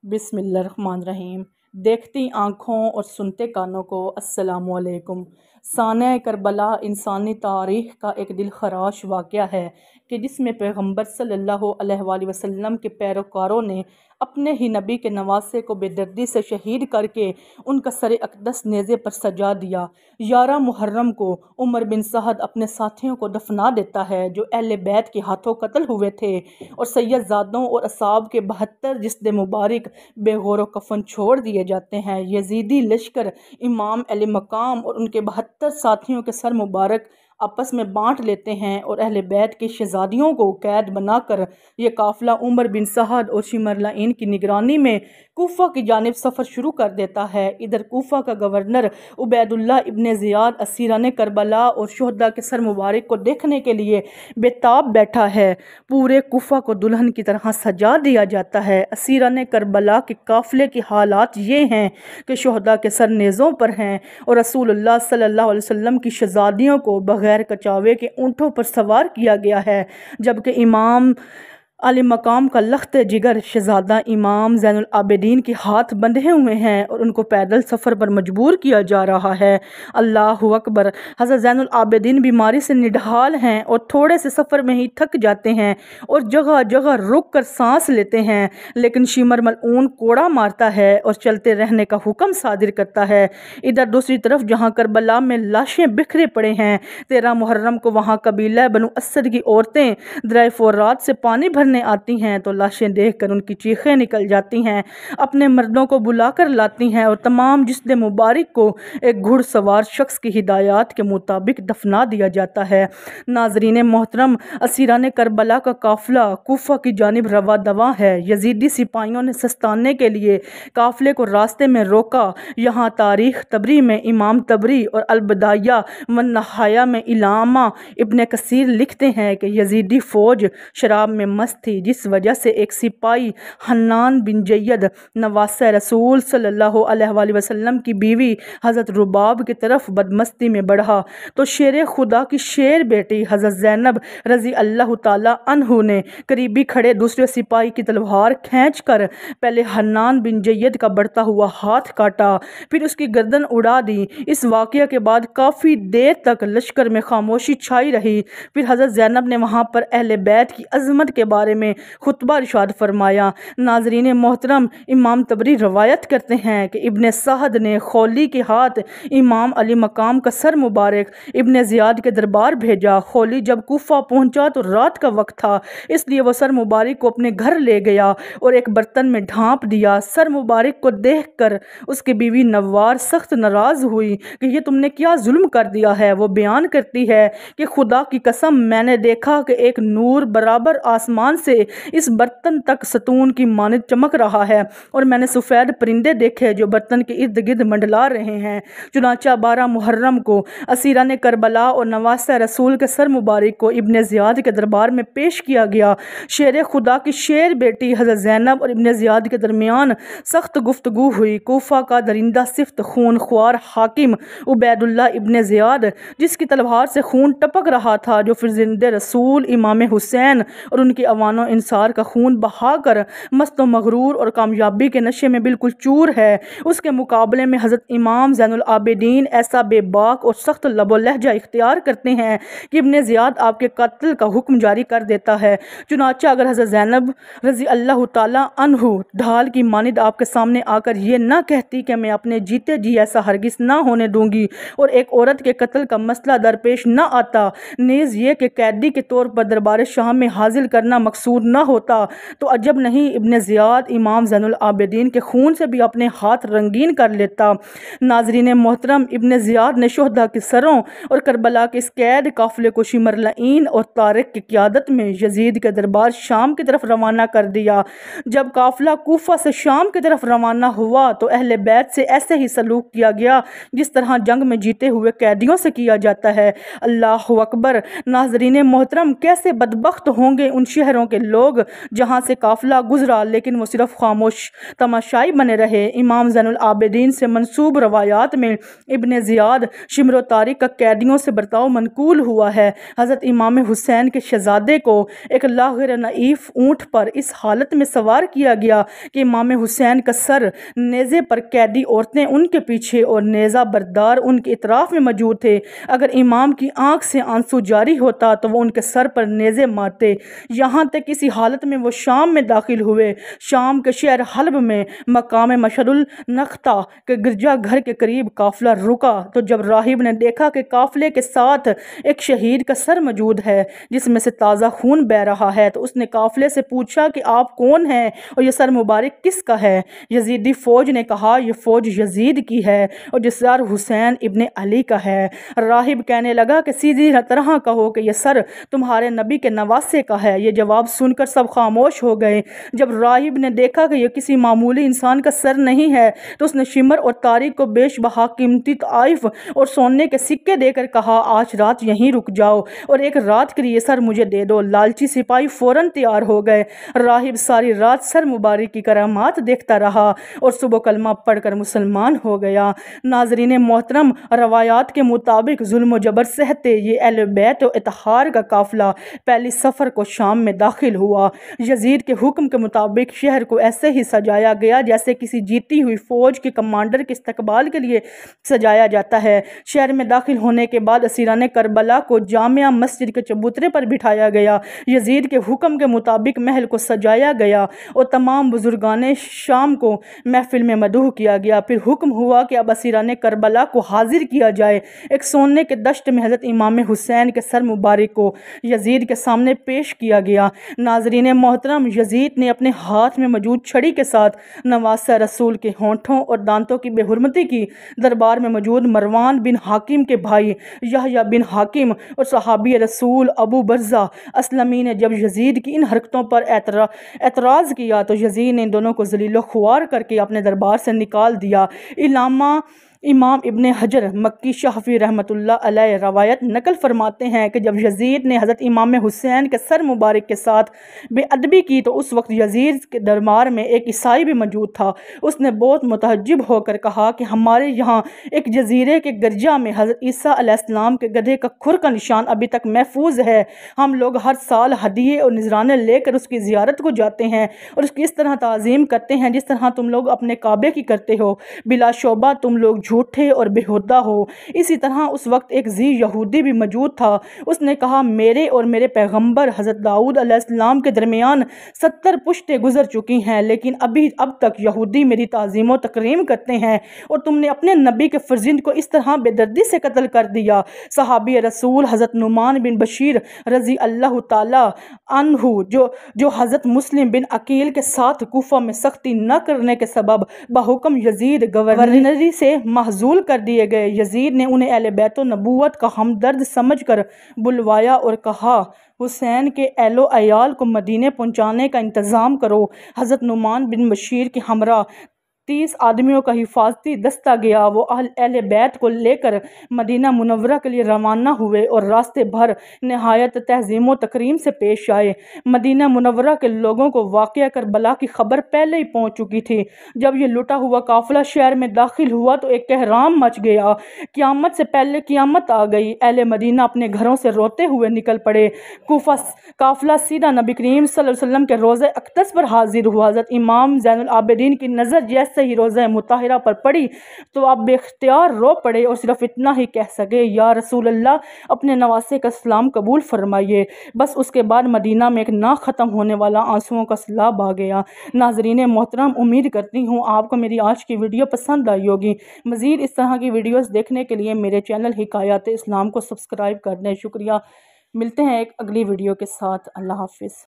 बिस्मिल्लाहिर्रहमानिर्रहीम। देखती आँखों और सुनते कानों को अस्सलामु अलैकुम। साने करबला इंसानी तारीख़ का एक दिलखराश वाक़या है कि जिसमें पैगम्बर सल्लल्लाहु अलैहि वसल्लम के पैरोकारों ने अपने ही नबी के नवासे को बेदर्दी से शहीद करके उनका सर अक़दस नेज़े पर सजा दिया। 11 मुहर्रम को उमर बिन साद अपने साथियों को दफना देता है जो अहले बैत के हाथों कत्ल हुए थे, और सैयदजादों और असाब के 72 जिस्दे मुबारक बेगौर कफन छोड़ दिए जाते हैं। यजीदी लश्कर इमाम अली मकाम और उनके 72 साथियों के सर मुबारक आपस में बांट लेते हैं और अहले बैत के शहजादियों को कैद बनाकर यह काफ़िला उमर बिन साद और शिमरलाइन की निगरानी में कूफा की जानिब सफ़र शुरू कर देता है। इधर कूफा का governor Ubaidullah Ibn Ziyad असीरान Karbala और शुहदा के सर मुबारक को देखने के लिए बेताब बैठा है। पूरे कूफा को दुल्हन की तरह सजा दिया जाता है। असीरान करबला के काफ़िले की हालात ये हैं कि शुहदा के सर नेज़ों पर हैं और रसूलुल्लाह सल्लल्लाहु अलैहि वसल्लम की शहजादियों को बग़ैर कचावे के ऊँटों पर सवार किया गया है, जबकि इमाम अली मकाम का लख्त जिगर शहजादा इमाम ज़ैनुल आबिदीन के हाथ बंधे हुए हैं और उनको पैदल सफ़र पर मजबूर किया जा रहा है। अल्लाहु अकबर। हज़रत ज़ैनुल आबिदीन बीमारी से निढाल हैं और थोड़े से सफ़र में ही थक जाते हैं और जगह जगह रुक कर सांस लेते हैं, लेकिन शिमर मलऊन कोड़ा मारता है और चलते रहने का हुक्म सादिर करता है। इधर दूसरी तरफ जहाँ करबला में लाशें बिखरे पड़े हैं, 13 मुहर्रम को वहाँ कबीला बनु असद की औरतें दरिया फुरात से पानी भरने आती हैं तो लाशें देखकर उनकी चीखें निकल जाती हैं, अपने मर्दों को बुलाकर लाती हैं और तमाम जिस्दे मुबारक को एक घुड़सवार शख्स की हिदायत के मुताबिक दफना दिया जाता है। नाजरीन मोहतरम, असीरान करबला का काफ़िला कूफा की जानिब रवा दवा है। यजीदी सिपाहियों ने सस्ताने के लिए काफ़िले को रास्ते में रोका। यहाँ तारीख़ तबरी में इमाम तबरी और अलबदाया व नहाया में इलामा इब्ने कसीर लिखते हैं कि यजीदी फ़ौज शराब में मस्त थी, जिस वजह से एक सिपाही हन्नान बिन जयद नवासे रसूल सल्लल्लाहु अलैहि वसल्लम की बीवी हज़रत रुबाब की तरफ बदमस्ती में बढ़ा तो शेर खुदा की शेर बेटी हज़रत ज़ैनब रज़ी अल्लाह ताला अन्हु ने करीबी खड़े दूसरे सिपाही की तलवार खींचकर पहले हन्नान बिन जयद का बढ़ता हुआ हाथ काटा, फिर उसकी गर्दन उड़ा दी। इस वाक़या के बाद काफ़ी देर तक लश्कर में खामोशी छाई रही। फिर हज़रत ज़ैनब ने वहाँ पर अहले बैत की अज़मत के बारे में खुतबा इरशाद फरमाया। नाजरीन मोहतरम, इमाम तबरी रवायत करते हैं कि इब्ने साद ने खौली के हाथ इमाम अली मकाम का सर मुबारक इब्ने ज़ियाद के दरबार भेजा। खौली जब कूफा पहुंचा तो रात का वक्त था, इसलिए वह सर मुबारक को अपने घर ले गया और एक बर्तन में ढांप दिया। सर मुबारक को देखकर उसकी बीवी नवार सख्त नाराज़ हुई कि ये तुमने क्या जुल्म कर दिया है। वो बयान करती है कि खुदा की कसम, मैंने देखा कि एक नूर बराबर आसमान से इस बर्तन तक सतून की मानिद चमक रहा है और मैंने सफ़ेद परिंदे देखे जो बर्तन के इर्द गिर्द मंडला रहे हैं। चुनाचा 12 मुहर्रम को असीरान करबला और नवासे रसूल के सर मुबारक को इब्ने ज़ियाद के दरबार में पेश किया गया। शेर खुदा की शेर बेटी हज़रत ज़ैनब और इब्ने ज़ियाद के दरमियान सख्त गुफ्तगू हुई। कूफा का दरिंदा सिफ्त खून ख्वार हाकिम उबैदुल्लाह इब्ने ज़ियाद, जिसकी तलवार से खून टपक रहा था, जो फिर जिंदे रसूल इमाम हुसैन और उनके अवानो इंसार का खून बहाकर मस्त मगरूर और कामयाबी के नशे में बिल्कुल चूर है, उसके मुकाबले में हज़रत इमाम ज़ैनुल आबिदीन ऐसा बेबाक और सख्त लबो लहजा इख्तियार करते हैं कि इब्ने ज़ियाद आपके कत्ल का हुक्म जारी कर देता है। चुनाचा अगर हज़रत ज़ैनब रज़ी अल्लाह ताला अन्हु ढाल की मानिद आपके सामने आकर ये ना कहती कि मैं अपने जीते जी ऐसा हरगिज़ ना होने दूंगी और एक औरत के कत्ल का मसला दरपेश ना आता, नेज़ ये कि कैदी के तौर पर दरबार शाह में हाजिर करना मकसूद ना होता, तो अजब नहीं इब्ने ज़ियाद इमाम ज़ैनुल आबिदीन के खून से भी अपने हाथ रंगीन कर लेता। नाजरीन मोहतरम, इब्ने ज़ियाद ने शुहदा के सरों और करबला के इस कैद काफ़िले को शिमरलाइन और तारिक की क़ियादत में यजीद के दरबार शाम की तरफ रवाना कर दिया। जब काफ़िला कूफा से शाम की तरफ रवाना हुआ तो अहले बैत से ऐसे ही सलूक किया गया जिस तरह जंग में जीते हुए कैदियों से किया जाता है। अल्लाहु अकबर। नाजरीन मोहतरम, कैसे बदबख्त होंगे उन शहरों شہروں کے لوگ جہاں سے قافلہ گزرا لیکن وہ صرف خاموش تماشائی بنے رہے۔ امام زین العابدین سے منسوب روایات میں ابن زیاد شمر و تاریخ کا قیدیوں سے برتاؤ منقول ہوا ہے۔ حضرت امام حسین کے شہزادے کو ایک لاغر نحیف اونٹ پر اس حالت میں سوار کیا گیا کہ امام حسین کا سر نیزے پر، قیدی عورتیں ان کے پیچھے اور نیزہ بردار ان کے اطراف میں موجود تھے۔ اگر امام کی آنکھ سے آنسو جاری ہوتا تو وہ ان کے سر پر نیزے مارتے۔ یہاں تک اسی حالت میں وہ شام میں داخل ہوئے۔ شام کے شہر حلب میں مقام مشعر النقطہ کے گرجا گھر کے قریب قافلہ رکا تو جب راہب نے دیکھا کہ قافلے کے ساتھ ایک شہید کا سر موجود ہے جس میں سے تازہ خون بہہ رہا ہے تو اس نے قافلے سے پوچھا کہ آپ کون ہیں اور یہ سر مبارک کس کا ہے؟ یزیدی فوج نے کہا یہ فوج یزید کی ہے اور یہ سر حسین ابن علی کا ہے۔ راہب کہنے لگا کہ سیدھی طرح کہو کہ یہ سر تمہارے نبی کے نواسے کا ہے۔ یہ جواب سن کر سب خاموش ہو گئے۔ جب راہب نے دیکھا کہ یہ کسی معمولی انسان کا سر نہیں ہے تو اس نے شمر اور تاریخ کو بیش بہا قیمتی تحائف اور سونے کے سکے دے کر کہا آج رات یہیں رک جاؤ اور ایک رات کے لیے یہ سر مجھے دے دو۔ لالچی سپاہی فوراً تیار ہو گئے۔ راہب ساری رات سر مبارک کی کرامات دیکھتا رہا اور صبح کلمہ پڑھ کر مسلمان ہو گیا۔ ناظرین محترم، روایات کے مطابق ظلم و جبر سہتے یہ اہل بیت و اطہار کا قافلہ پہلی سفر کو شام میں داخل ہوا۔ یزید کے حکم کے مطابق شہر کو ایسے ہی سجایا گیا جیسے کسی جیتی ہوئی فوج کے کمانڈر کے استقبال کے لیے سجایا جاتا ہے۔ شہر میں داخل ہونے کے بعد اسیران کربلا کو جامع مسجد کے چبوترے پر بٹھایا گیا۔ یزید کے حکم کے مطابق محل کو سجایا گیا اور تمام بزرگان شام کو محفل میں مدعو کیا گیا۔ پھر حکم ہوا کہ اب اسیران کربلا کو حاضر کیا جائے۔ ایک سونے کے دشت میں حضرت امام حسین کے سر مبارک کو یزید کے سامنے پیش کیا گیا۔ ناظرین محترم، یزید نے اپنے ہاتھ میں موجود چھڑی کے ساتھ نواسہ رسول کے ہونٹوں اور دانتوں کی بے حرمتی کی۔ دربار میں موجود مروان بن حاکم کے بھائی یحییٰ بن حاکم اور صحابی رسول ابو برزہ اسلمی نے جب یزید کی ان حرکتوں پر اعتراض کیا تو یزید نے ان دونوں کو ذلیل و خوار کر کے اپنے دربار سے نکال دیا۔ علامہ امام ابن حجر مکی شافعی رحمۃ اللہ علیہ روایت نقل فرماتے ہیں کہ جب یزید نے حضرت امام حسین کے سر مبارک کے ساتھ بے ادبی کی تو اس وقت یزید کے دربار میں ایک عیسائی بھی موجود تھا۔ اس نے بہت متعجب ہو کر کہا کہ ہمارے یہاں ایک جزیرے کے گرجا میں حضرت عیسیٰ علیہ السلام کے گدھے کا کھر کا نشان ابھی تک محفوظ ہے۔ ہم لوگ ہر سال ہدیے اور نذرانے لے کر اس کی زیارت کو جاتے ہیں اور اس کی اس طرح تعظیم کرتے ہیں جس طرح تم لوگ اپنے کعبے کی کرتے ہو۔ بلا شبہ تم لوگ جھوٹے اور بےہودہ ہو۔ اسی طرح اس وقت ایک ذی یہودی بھی موجود تھا۔ اس نے کہا میرے اور میرے پیغمبر حضرت داؤد علیہ السلام کے درمیان 70 پشتیں گزر چکی ہیں لیکن اب تک یہودی میری تعظیم و تکریم کرتے ہیں اور تم نے اپنے نبی کے فرزند کو اس طرح بے دردی سے قتل کر دیا۔ صحابی رسول حضرت نعمان بن بشیر رضی اللہ تعالی عنہ جو حضرت مسلم بن عقیل کے ساتھ کوفہ میں سختی نہ کرنے کے سبب بحکم یزید گورنری سے محظول کر دیے گئے۔ یزید نے انہیں اہل بیت و نبوت کا ہمدرد سمجھ کر بلوایا اور کہا حسین کے اہل و عیال کو مدینے پہنچانے کا انتظام کرو۔ حضرت نعمان بن بشیر کے ہمراہ 30 آدمیوں کا حفاظتی دستہ گیا۔ وہ اہل بیت کو لے کر مدینہ منورہ کے لیے روانہ ہوئے اور راستے بھر نہایت تہذیب و تکریم سے پیش آئے۔ مدینہ منورہ کے لوگوں کو واقعہ کربلا کی خبر پہلے ہی پہنچ چکی تھی۔ جب یہ لٹا ہوا قافلہ شہر میں داخل ہوا تو ایک کہرام مچ گیا۔ قیامت سے پہلے قیامت آ گئی۔ اہل مدینہ اپنے گھروں سے روتے ہوئے نکل پڑے۔ قافلہ سیدھا نبی کریم صلی اللہ علیہ وسلم کے روضہ اقدس پر حاضر ہوا۔ حضرت امام زین العابدین کی نظر جیسے ہی روضہ مطہرہ پر پڑی تو آپ بے اختیار رو پڑے اور صرف اتنا ہی کہہ سکے یا رسول اللہ اپنے نواسے کا سلام قبول فرمائیے۔ بس اس کے بعد مدینہ میں ایک نہ ختم ہونے والا آنسوؤں کا سیلاب آ گیا۔ ناظرین محترم، امید کرتی ہوں آپ کو میری آج کی ویڈیو پسند آئی ہوگی۔ مزید اس طرح کی ویڈیوز دیکھنے کے لیے میرے چینل حکایات اسلام کو سبسکرائب کر دیں۔ شکریہ۔ ملتے ہیں ایک اگلی ویڈیو کے ساتھ۔ اللہ حافظ۔